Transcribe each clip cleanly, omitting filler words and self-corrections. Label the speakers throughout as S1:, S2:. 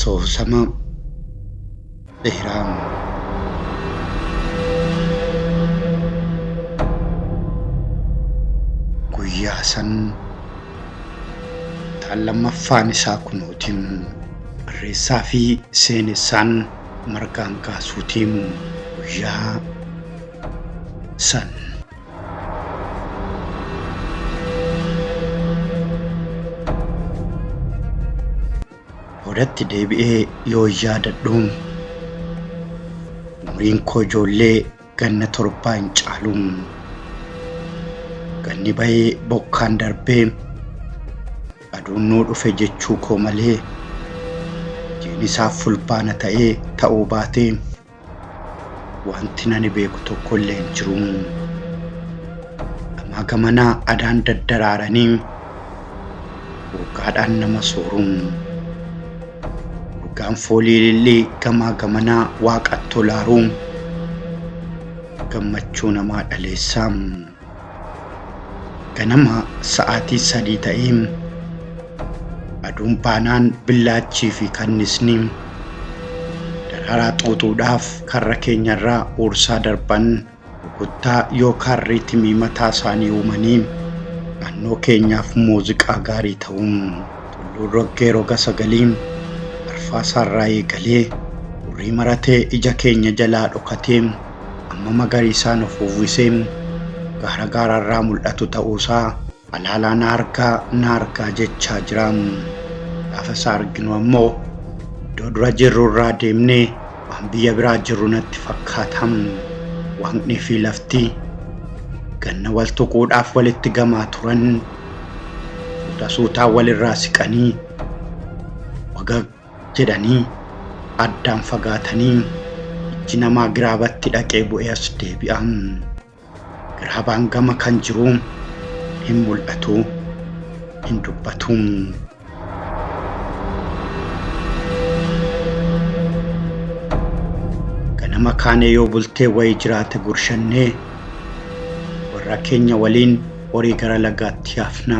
S1: asoosama dheeraa. Guyyaa san lammaffaan isaa kunootiin barreessaa fi seenessaan margaan kaasuutiin guyyaa san boodatti deebi'ee yoo yaadadhu umriin koo ijoollee ganna 7 hin caalu. Ganni bahee bokkaan darbee aduun nuu dhufe jechuu koo malee jiin isaaf fulbaana ta'uu baatee wanti nani beeku tokko illee hin jiru. Gamaa gamanaa adaan daddaraaranii waggaadhaan nama sooru. Urgaan foolii lillee gamaa gamanaa waaqatti tolaaru gammachuu namaa dhaleessaa. Ganama sa'aatii 3 ta'ee aduun baanaan billaachii fi kannisni daraaraa xuuxuudhaaf karra keenyarraa uursaa darban gurguttaa yookaan riitimii mataa isaanii uumanii naannoo keenyaaf muuziqaa gaarii ta'uun tulluun roggee roga sagaliin arfaasaarraa eegalee urrii maratee ija keenya jalaa dhokatee amma magariisaan of uwwisee gaara gaararraa mul'atu ta'uusaa alaalaa na argaa jechaa jira. Gaafa isaa arginu ammoo iddoo dura jirrurraa deemnee waan biyya biraa jirru natti fakkaata. Waaqni fi lafti ganna wal tuquudhaaf walitti gamaa turan suutaa walirraa siqanii waga jedhanii addaan fagaatanii iji namaa giraabatti dhaqee bu'ee as deebi'a. Giraabaan gama kan jiru hin mul'atu, hin dubbatu. Ganama kaanee yoo bultee wayii jiraate gurshannee warra keenya waliin horii gara lagaatti yaafna.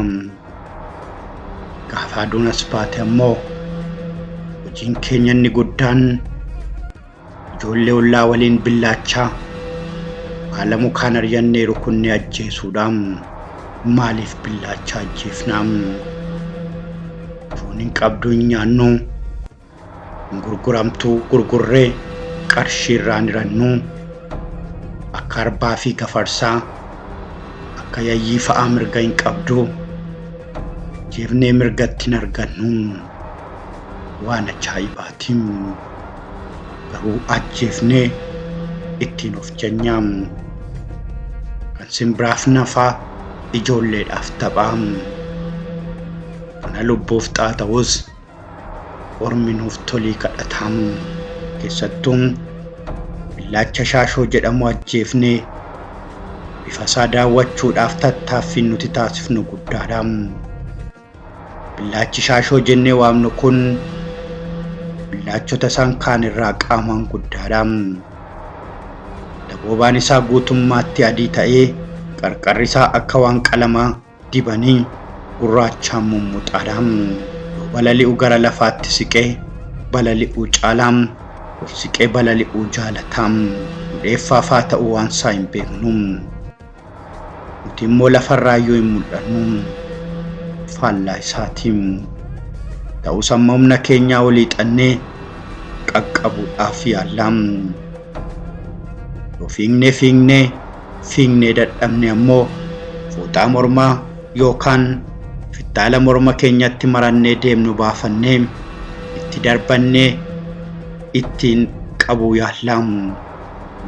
S1: Gaafa aduun as baate ammoo hojiin keenya inni guddaan ijoollee ollaa waliin billaachaa haala mukaan ari'annee rukunnee ajjeesuudhaan maaliif billaachaa ajjeefna? Foon hin qabdu hin nyaannu, hin gurguramtu gurgurree qarshii irraan hirannu akka arbaa fi gafarsaa akka yayyii fa'aa mirga hin qabdu jeefnee mirgatti hin argannu. Waan ajaa'ibaatiin garuu ajjeefnee ittiin of jeenyaa. Kan simbiraaf nafaa ijoolleedhaaf taphaa. Kana lubbuuf xaa'us ormi nuuf tolii kadhataa. Keessattuu billaacha shaashoo jedhamu ajjeefnee bifa isaa daawwachuudhaaf tattaaffii nuti taasifnu guddaadha. Billaachi shaashoo jennee waamnu kun billaachota isaan kaan irraa qaamaan guddaadha. Daboobaan isaa guutummaatti adii ta'ee qarqarri isaa akka waan qalamaa dibanii gurraachaan mummmuxaadha. Balali'u gara lafaatti siqee balali'uu caalaa siqee balali'uu jaalataa. Dheeffaafaa ta'uu waan isaa hin beeknu. Nuti immoo lafarraayyuu hin mul'annu. Faallaa isaatiin ta'us amma humna keenyaa olii xannee qaqqabuudhaaf yaallaa. Yoo fiignee dadhabne ammoo fooxaa mormaa yookaan fittaala morma keenyatti marannee deemnu baafannee itti darbannee ittiin qabuu yaallaa.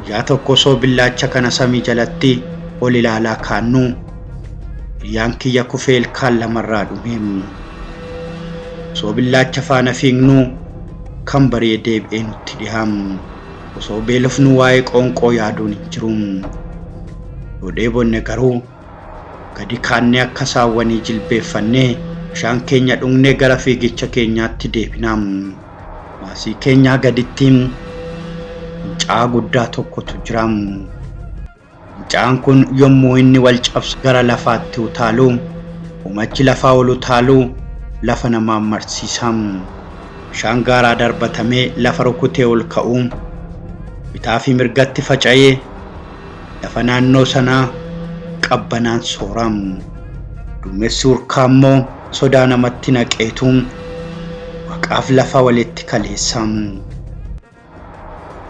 S1: Guyyaa tokko osoo billaacha kana samii jalatti ol ilaalaa kaannu hiriyyaan kiyya kufee ilkaan lamarraa dhume. Osoo billaacha faana fiignu kan baree deebi'ee nutti dhiyaam. Osoo beelofnu waa'ee qoonqoo yaaduun hin jiru. Yoo dheebonne garuu gadi kaannee akka saawwanii jilbeeffannee bishaan keenya dhugnee gara fiigicha keenyaatti deebinaa. Maasii keenyaa gadittiin mucaa guddaa tokkotu jira. Mucaan kun yommuu inni wal cabsu gara lafaatti utaalu, uumachi lafaa ol utaalu lafa namaan marsiisa. bishaan gaaraa darbatamee lafa rukutee ol ka'uun bitaa fi mirgatti faca'ee lafa naannoo sanaa qabbanaan sooram. Duumessi urkaa immoo sodaa namatti naqeetuun waqaaf lafa walitti kaleessam.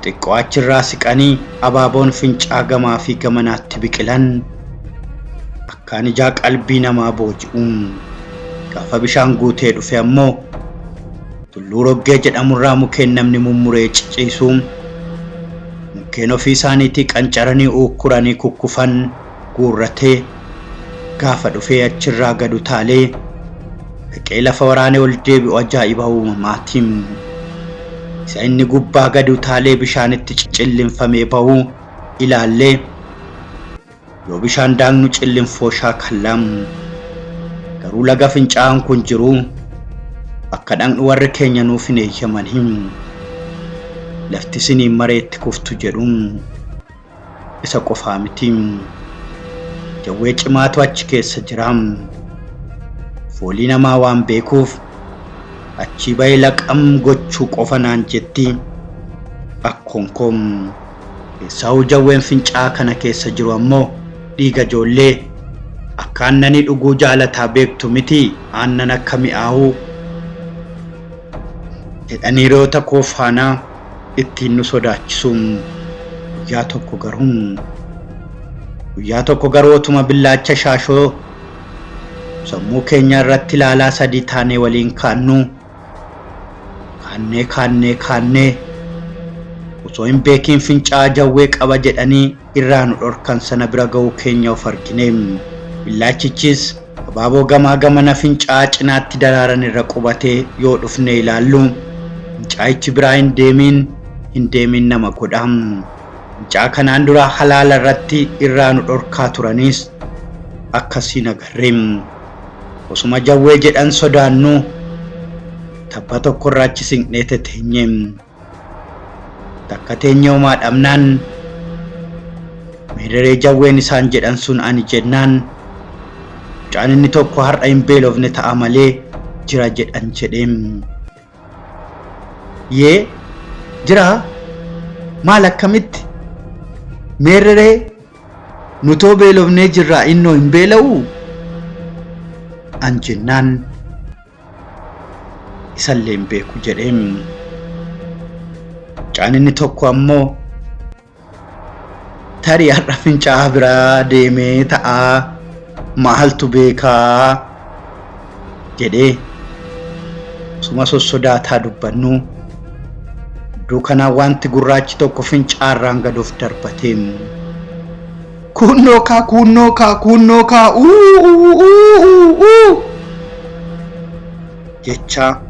S1: Xiqqoo achirraa siqanii abaaboon fincaa gamaa fi gamanaatti biqilan akkaan ijaa qalbii namaa booji'uun gaafa bishaan guutee dhufe ammoo tulluu roggee jedhamurraa mukeen namni mummuree ciciisuun mukkeen ofii isaaniitii qancaranii ukkuranii kukkufan guurratee gaafa dhufee achirraa gad utaalee dhaqee lafa waraanee ol deebi'u ajaa'iba uumamaatiin isa inni gubbaa gad utaalee bishaanitti cillinfamee bahuu ilaallee yoo bishaan daaknu cillinfoo shaakallam garuu laga fincaa'aan kun jiru akka dhaqnu warri keenya nuuf hin eeyyamaniin lafti isiniin mareetti kuftu jedhuun isa qofaa miti. Jawwee cimaatu achi keessa jiraam. Foolii namaa waan beekuuf achi bahee laqam gochuu qofa naan jetti akkonkom. Keessaa jawween fincaa kana keessa jiru ammoo dhiiga ijoollee akka aannanii dhuguu jaalataa beektu miti aannan akka mi'aawu jedhanii roota koo faanaa ittiin nu sodaachisuun guyyaa tokko garuu otuma billaacha shaashoo sammuu keenya irratti ilaalaa sadii taanee waliin kaannee osoo hin beekiin fincaa jawwee qaba jedhanii irraa nu dhorkan sana bira ga'uu keenya of argine. Billaachichis abaaboo gamaa gamana fincaa cinaatti daraaran irra qubatee yoo dhufne ilaallu fincaayichi biraa hin deemin nama godham. Fincaa kanaan dura halaala irratti irraa nu dhorkaa turanis akkasiin agarreem. Osuma jawwee jedhan sodaannu tabba tokko irraa achi siqnee teenyeem. Takka teenye homaa dhabnaan meerree jawween isaan jedhan sun ani jennaan mucaan inni tokko har'a hin beelofne ta'a malee jira jedhan jedheem. Yee jira maal akkamitti meerree nutoo beelofnee jirraa innoo hin beela'u an jennaan isallee hin beeku jedheem. Mucaan inni tokko ammoo tarii har'a fincaa biraa deemee ta'a maaltu beekaa jedhee suma sossodaataa dubbannu duukanaan wanti gurraachi tokko fincaarraan gaduuf darbateem. Kunnoo kaa jecha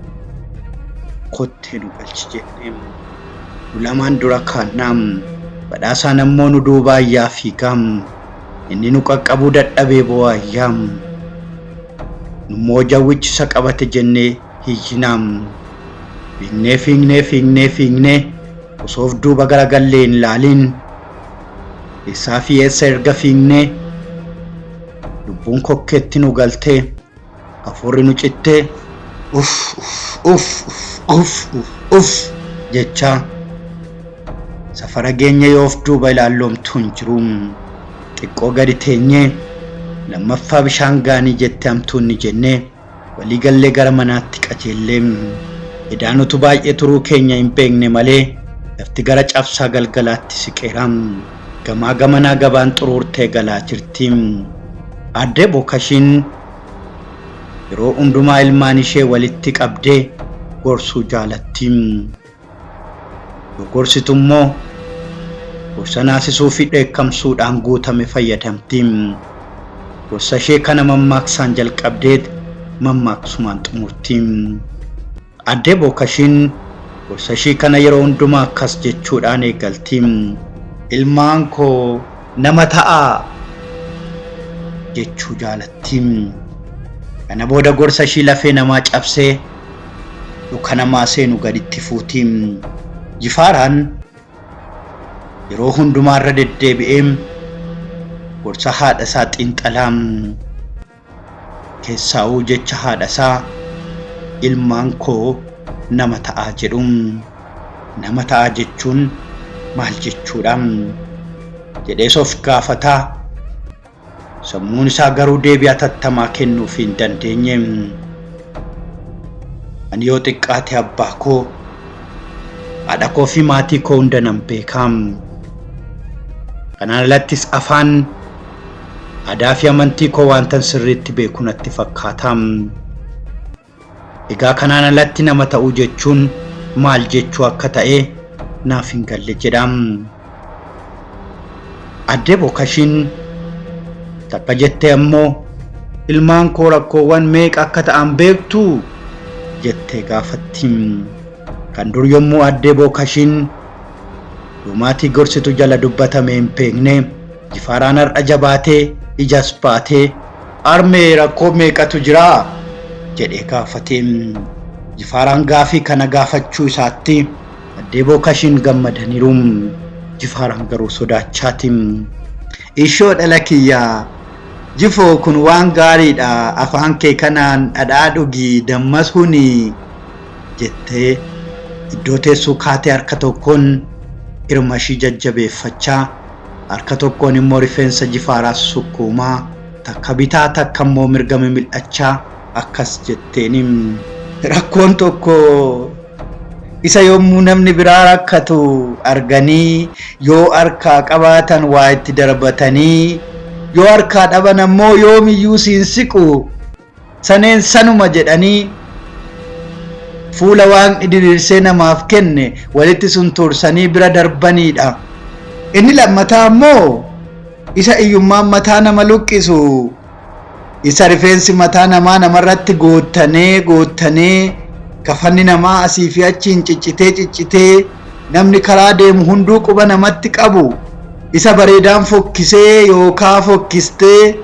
S1: kottee nu galchi jedheem. Lamaan dura kaannaam badhaasaan ammoo nu duubaa ayyaa fiigam. Inni nu qaqqabuu dadhabee bo'aayyaam. Nummoo jawwichi isa qabate jennee hiyyinaam. Fiignee osoof duuba garagallee hin laaliin eessaa fi eessa erga fiignee lubbuun kokkeetti nu galtee hafuurri nu cittee uff jecha safara geenya yoof duuba ilaalloomtu hin jiruun xiqqoo gadi teenyee lammaffaa bishaan gaanii jette hamtuun ni jennee walii gallee gara manaatti qajeelleem. Edaanutu baay'ee turuu keenya hin beekne malee lafti gara cabsaa galgalaatti siqeeraam. Gamaa gamanaa gabaan xuruurtee galaa jirtiim. Addee bookashiin yeroo hundumaa ilmaan ishee walitti qabdee gorsuu jaalattiim. Yoo gorsitu immoo gorsa naasisuu fi dheekkamsuudhaan guutame fayyadamtiim. Gorsa ishee kana mammaaksaan jalqabdeet mammaaksumaan xumurtiim. Addee bookashiin gorsa ishee kana yeroo hundumaa akkas jechuudhaan eegaltiim. Ilmaan koo nama ta'a jechuu jaalattiim. Kana booda gorsa ishee lafee namaa cabsee yookaan namaa seenu gaditti fuutiim. Jifaaraan yeroo hundumaa irra deddeebi'eem gorsa haadha isaa xiinxalaam. Keessaa'uu jecha haadha isaa ilmaan koo nama ta'aa jedhu. Nama ta'aa jechuun maal jechuudha jedhees of gaafataa. Sammuun isaa garuu deebii atattamaa kennuuf hin dandeenye. Ani yoo xiqqaate abbaa koo, haadha koo fi maatii koo hunda nan beeka. Kanaan alattis afaan, aadaa fi amantii koo waantan sirriitti beeku natti fakkaata. Egaa kanaan alatti nama ta'uu jechuun maal jechuu akka ta'e naaf hin galle jedha. Addee Bookashiin takka jettee ammoo ilmaan koo rakkoowwan meeqa akka ta'an beektu jettee gaafatti. Kan dur yommuu addee Bookashiin dhumaatii gorsitu jala dubbatame hin beekne Jifaaraan har'a jabaatee ijas baatee armee rakkoo meeqatu jira jedhee gaafate. Jifaaraan gaafii kana gaafachuu isaatti addee Bookashiin gammadaniiru. Jifaaraan garuu sodaachaati. Ishoo dhala kiyyaa, Jifoo kun waan gaariidha, afaan kee kanaan dhadhaa dhugii dammas huni jettee iddoo teessoo kaatee harka tokkoon irma ishii jajjabeeffachaa, harka tokkoon immoo rifeensa Jifaaraa sukkuumaa, takka bitaa takka immoo mirga mil'achaa akkas jetteeni. Rakkoon tokko isa yommuu namni biraa rakkatu arganii yoo harkaa qabaatan waa itti darbatanii, yoo harkaa dhaban ammoo yoomiyyuu siin siqu saneen sanuma jedhanii fuula Waaqni diriirsee namaaf kenne walitti suntursanii bira darbaniidha. Inni lammataa ammoo isa iyyummaan mataa nama luqqisu, isa rifeensi mataa namarratti goottanee kafanni namaa asii fi achiin ciccitee namni karaa deemu hunduu quba namatti qabu, isa bareedaan fokkisee yookaan fokkistee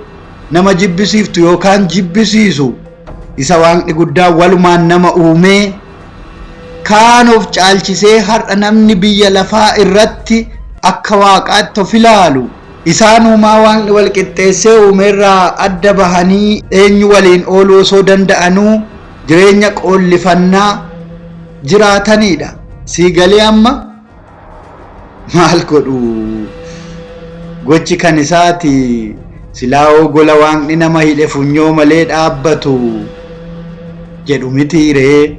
S1: nama jibbisiiftu yookaan jibbisiisu, isa Waaqni guddaan walumaan nama uumee kaan of caalchisee har'a namni biyya lafaa irratti akka waaqaatti of ilaalu, isaan uumaa Waaqni wal qixxeessee uumeerraa adda bahanii eenyu waliin ooluu osoo danda'anuu jireenya qoollifannaa jiraatanidha. Siigalee amma maal godhu? Gochi kan isaati silaa gola Waaqni nama hidhe funyoo malee dhaabbatu jedhu mitiiree.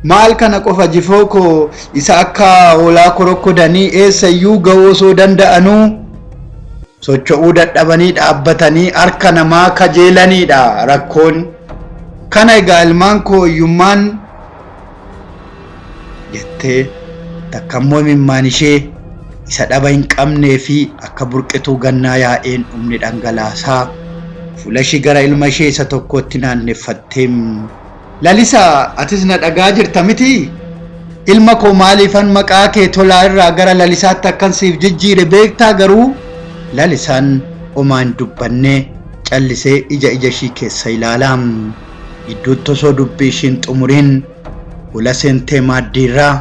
S1: Maal kana qofa Jifoo koo isa akka hoolaa korokkodanii eessayyuu ga'uu osoo danda'anuu socho'uu dadhabanii dhaabbatanii harka namaa kajeelanidha rakkoon. Kana egaa ilmaan koo iyyummaan jettee takka immoo imimmaan ishee isa dhaba hin qabnee fi akka burqituu gannaa yaa'een dhumni dhangalaasaa fuula ishee gara ilma ishee isa tokkotti naanneffattee, Lalisaa atis na dhagaa jirta miti? Ilma koo maaliifan maqaa kee tolaa irraa gara Lalisaatti akkan siif jijjiire beektaa? Garuu Lalisaan homaa hin dubbannee callisee ija ishii keessa ilaalaa. Gidduutti osoo dubbii ishiin xumuriin ula seentee maaddiirraa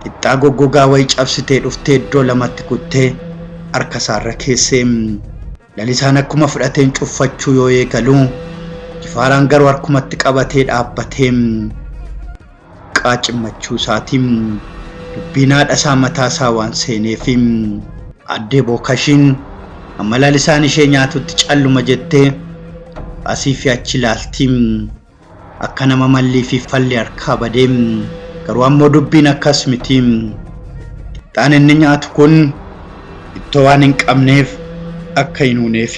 S1: qixxaa goggogaa wayii cabsitee dhuftee iddoo lamatti kuttee harka isaarra keessee. Lalisaan akkuma fudhateen cuffachuu yoo eegalu Jifaaraan garuu harkumatti qabatee dhaabbatee qaacimmachuu isaatiin dubbiin haadha isaa mataa isaa waan seeneef addee Bookashiin amma Lalisaan ishee nyaatutti calluma jettee asii fi achi ilaaltii. Akka nama mallii fi falli harkaa badee, garuu ammoo dubbiin akkas miti. Qixxaan inni nyaatu kun ittoo waan hin qabneef akka hin huneef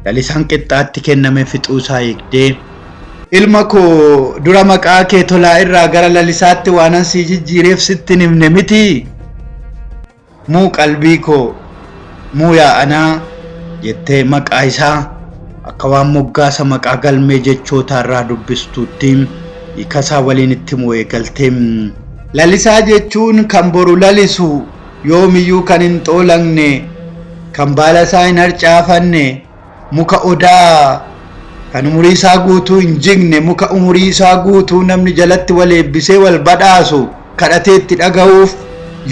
S1: Lalisaan qixxaatti kenname fixuusaa eegdee, ilma koo dura maqaa kee tolaa irraa gara Lalisaatti waanan sii jijjiireef sitti hin himne miti? Muu qalbii koo, muu yaa'anaa jettee maqaa isaa akka waan moggaasa maqaa galmee jechootaa irraa dubbistuutti hiikasaa waliin itti himuu eegaltee. Lalisaa jechuun kan boru lalisu, yoomiyyuu kan hin xoolanne, kan baala isaa hin harcaafanne, muka odaa kan umurii isaa guutuu hin jigne, muka umurii isaa guutuu namni jalatti wal eebbisee wal badhaasu kadhatee itti dhaga'uuf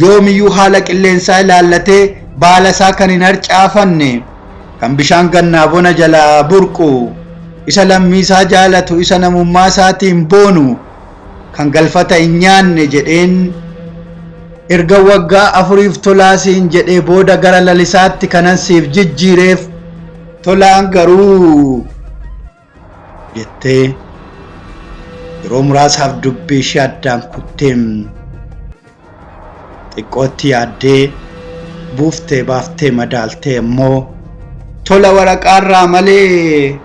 S1: yoomiyyuu haala qilleensaa ilaallatee baala isaa kan hin harcaafanne, kan bishaan gannaa bona jalaa burqu, isa lammii isaa jaalatu, isa namummaa isaatiin boonu, kan galfata hin nyaanne jedheen erga waggaa 4 tolaasiin jedhee booda gara lalisaatti kanan siif jijjiireef tolaan garuu jettee yeroo muraasaaf dubbii ishee addaan kuttee xiqqootti yaaddee buuftee baaftee madaaltee immoo tola waraqaarraa malee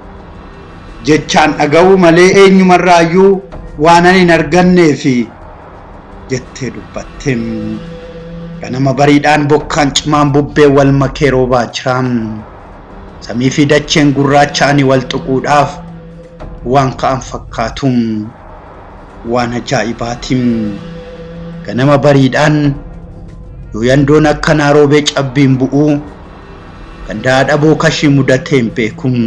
S1: jechaan dhaga'uu malee eenyumarraayyuu waan ani hin arganneefi jettee dubbattee ganama bariidhaan bokkaan cimaan bubbeen wal makee roobaa jiraan samii fi dacheen gurraacha'anii wal tuquudhaaf waan ka'an fakkaatuun waan ajaa'ibaatiin ganama bariidhaan yoo yandoon akkanaa roobee cabbiin bu'uu gandaa dhaboo kashii mudatee hin beekuun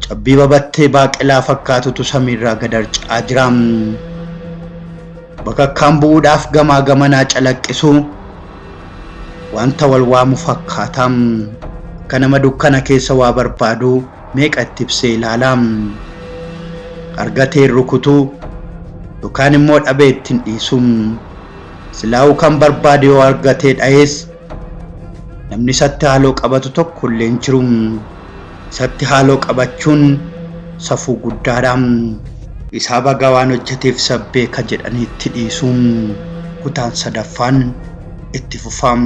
S1: cabbii babattee baaqelaa fakkaatutu samiirraa gad harca'aa jira. Bakakkaan bu'uudhaaf gamaa gamanaa calaqqisu wanta wal waamu fakkaata. Kanama dukkana keessa waa barbaadu meeqa itti ibsee ilaala. Argatee rukutuu yookaan immoo dhabee ittiin dhiisu. Silaa'uu kan barbaade yoo argatee dhayees namni isatti haaloo qabatu tokko illee hin jiru. Isatti haaloo qabachuun safuu guddaadha. Isaa baga waan hojjeteef sabbeeka jedhanii itti dhiisuun kutaan sadaffaan itti fufam.